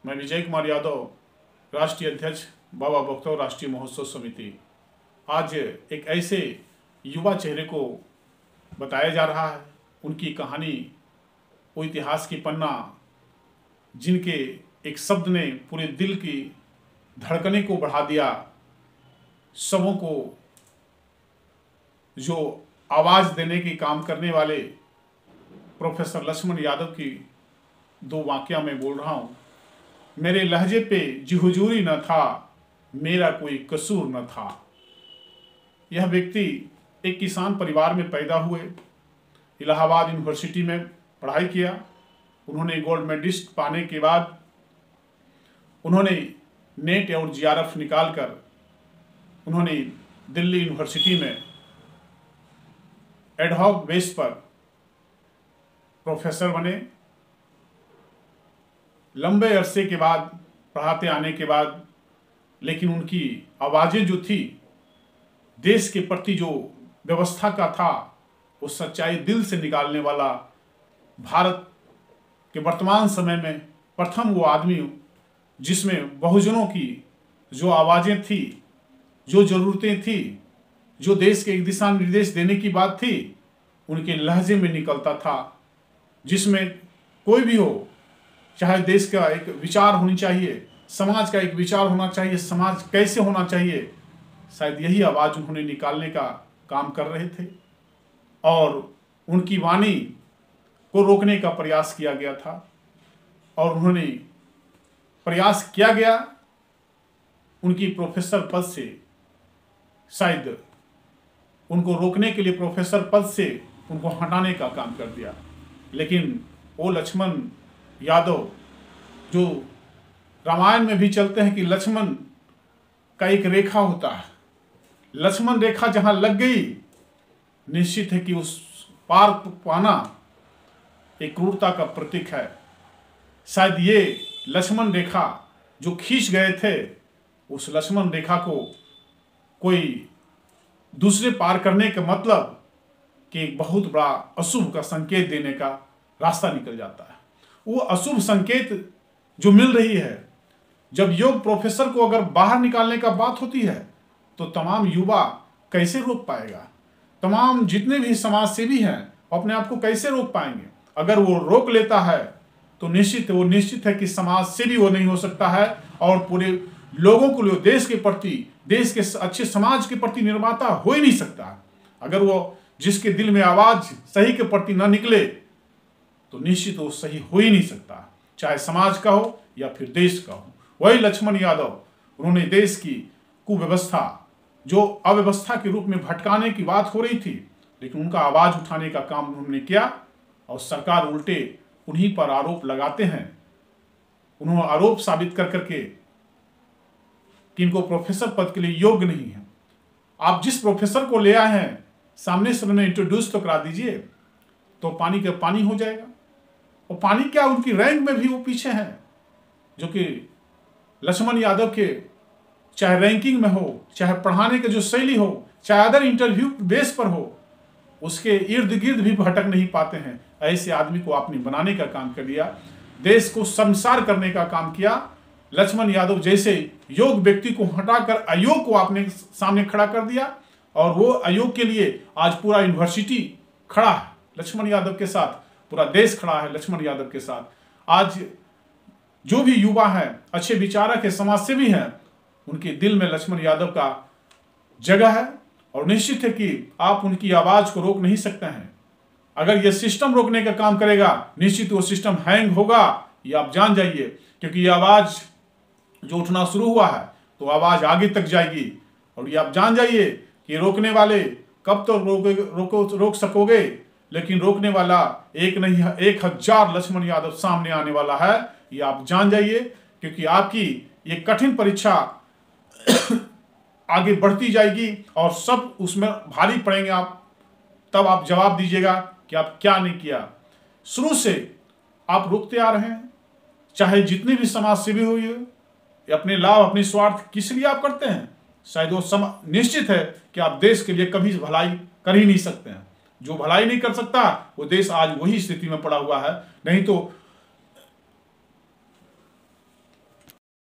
मैं विजय कुमार यादव, राष्ट्रीय अध्यक्ष बाबा बख्तौर राष्ट्रीय महोत्सव समिति। आज एक ऐसे युवा चेहरे को बताया जा रहा है, उनकी कहानी, वो इतिहास की पन्ना जिनके एक शब्द ने पूरे दिल की धड़कने को बढ़ा दिया, सबों को जो आवाज़ देने की काम करने वाले प्रोफेसर लक्ष्मण यादव की दो वाक्या मैं बोल रहा हूँ। मेरे लहजे पे जी हुजूरी न था, मेरा कोई कसूर न था। यह व्यक्ति एक किसान परिवार में पैदा हुए, इलाहाबाद यूनिवर्सिटी में पढ़ाई किया। उन्होंने गोल्ड मेडलिस्ट पाने के बाद उन्होंने नेट और जीआरएफ निकालकर उन्होंने दिल्ली यूनिवर्सिटी में एडहॉक बेस पर प्रोफेसर बने। लंबे अरसे के बाद पढ़ाते आने के बाद, लेकिन उनकी आवाज़ें जो थी, देश के प्रति जो व्यवस्था का था, वो सच्चाई दिल से निकालने वाला, भारत के वर्तमान समय में प्रथम वो आदमी जिसमें बहुजनों की जो आवाज़ें थी, जो ज़रूरतें थी, जो देश के एक दिशा निर्देश देने की बात थी, उनके लहजे में निकलता था। जिसमें कोई भी हो, चाहे देश का एक विचार होनी चाहिए, समाज का एक विचार होना चाहिए, समाज कैसे होना चाहिए, शायद यही आवाज़ उन्होंने निकालने का काम कर रहे थे। और उनकी वाणी को रोकने का प्रयास किया गया था और उन्होंने प्रयास किया गया, उनकी प्रोफेसर पद से शायद उनको रोकने के लिए प्रोफेसर पद से उनको हटाने का काम कर दिया। लेकिन वो लक्ष्मण यादव जो रामायण में भी चलते हैं कि लक्ष्मण का एक रेखा होता है, लक्ष्मण रेखा जहां लग गई, निश्चित है कि उस पार पाना एक क्रूरता का प्रतीक है। शायद ये लक्ष्मण रेखा जो खींच गए थे, उस लक्ष्मण रेखा को कोई दूसरे पार करने का मतलब कि एक बहुत बड़ा अशुभ का संकेत देने का रास्ता निकल जाता है। वो अशुभ संकेत जो मिल रही है, जब योग प्रोफेसर को अगर बाहर निकालने का बात होती है, तो तमाम युवा कैसे रोक पाएगा? तमाम जितने भी समाज सेवी हैं अपने आप को कैसे रोक पाएंगे? अगर वो रोक लेता है तो निश्चित है कि समाज सेवी वो नहीं हो सकता है और पूरे लोगों को लिए देश के प्रति, देश के अच्छे समाज के प्रति निर्माता हो ही नहीं सकता। अगर वो जिसके दिल में आवाज़ सही के प्रति न निकले तो निश्चित वो सही हो ही नहीं सकता, चाहे समाज का हो या फिर देश का हो। वही लक्ष्मण यादव, उन्होंने देश की कुव्यवस्था जो अव्यवस्था के रूप में भटकाने की बात हो रही थी, लेकिन उनका आवाज़ उठाने का काम उन्होंने किया और सरकार उल्टे उन्हीं पर आरोप लगाते हैं। उन्होंने आरोप साबित कर करके कि इनको प्रोफेसर पद के लिए योग्य नहीं है। आप जिस प्रोफेसर को ले आए हैं, सामने से उन्हें इंट्रोड्यूस तो करा दीजिए, तो पानी का पानी हो जाएगा। और पानी क्या, उनकी रैंक में भी वो पीछे हैं, जो कि लक्ष्मण यादव के चाहे रैंकिंग में हो, चाहे पढ़ाने की जो शैली हो, चाहे अदर इंटरव्यू बेस पर हो, उसके इर्द गिर्द भी भटक नहीं पाते हैं। ऐसे आदमी को आपने बनाने का काम कर दिया, देश को शर्मसार करने का काम किया। लक्ष्मण यादव जैसे योग व्यक्ति को हटाकर अयोग को आपने सामने खड़ा कर दिया और वो अयोग के लिए आज पूरा यूनिवर्सिटी खड़ा है लक्ष्मण यादव के साथ, पूरा देश खड़ा है लक्ष्मण यादव के साथ। आज जो भी युवा हैं, अच्छे विचारक है, समाज सेवी हैं, उनके दिल में लक्ष्मण यादव का जगह है और निश्चित है कि आप उनकी आवाज़ को रोक नहीं सकते हैं। अगर यह सिस्टम रोकने का काम करेगा, निश्चित वो सिस्टम हैंग होगा, ये आप जान जाइए। क्योंकि ये आवाज़ जो उठना शुरू हुआ है तो आवाज़ आगे तक जाएगी और ये आप जान जाइए कि रोकने वाले कब तो रोक सकोगे, लेकिन रोकने वाला एक नहीं है, 1000 लक्ष्मण यादव सामने आने वाला है, ये आप जान जाइए। क्योंकि आपकी ये कठिन परीक्षा आगे बढ़ती जाएगी और सब उसमें भारी पड़ेंगे। आप तब आप जवाब दीजिएगा कि आप क्या नहीं किया। शुरू से आप रोकते आ रहे हैं, चाहे जितने भी समाज सेवी हुए, अपने लाभ, अपने स्वार्थ किस लिए आप करते हैं? शायद वो निश्चित है कि आप देश के लिए कभी भलाई कर ही नहीं सकते हैं। जो भलाई नहीं कर सकता वो देश आज वही स्थिति में पड़ा हुआ है। नहीं तो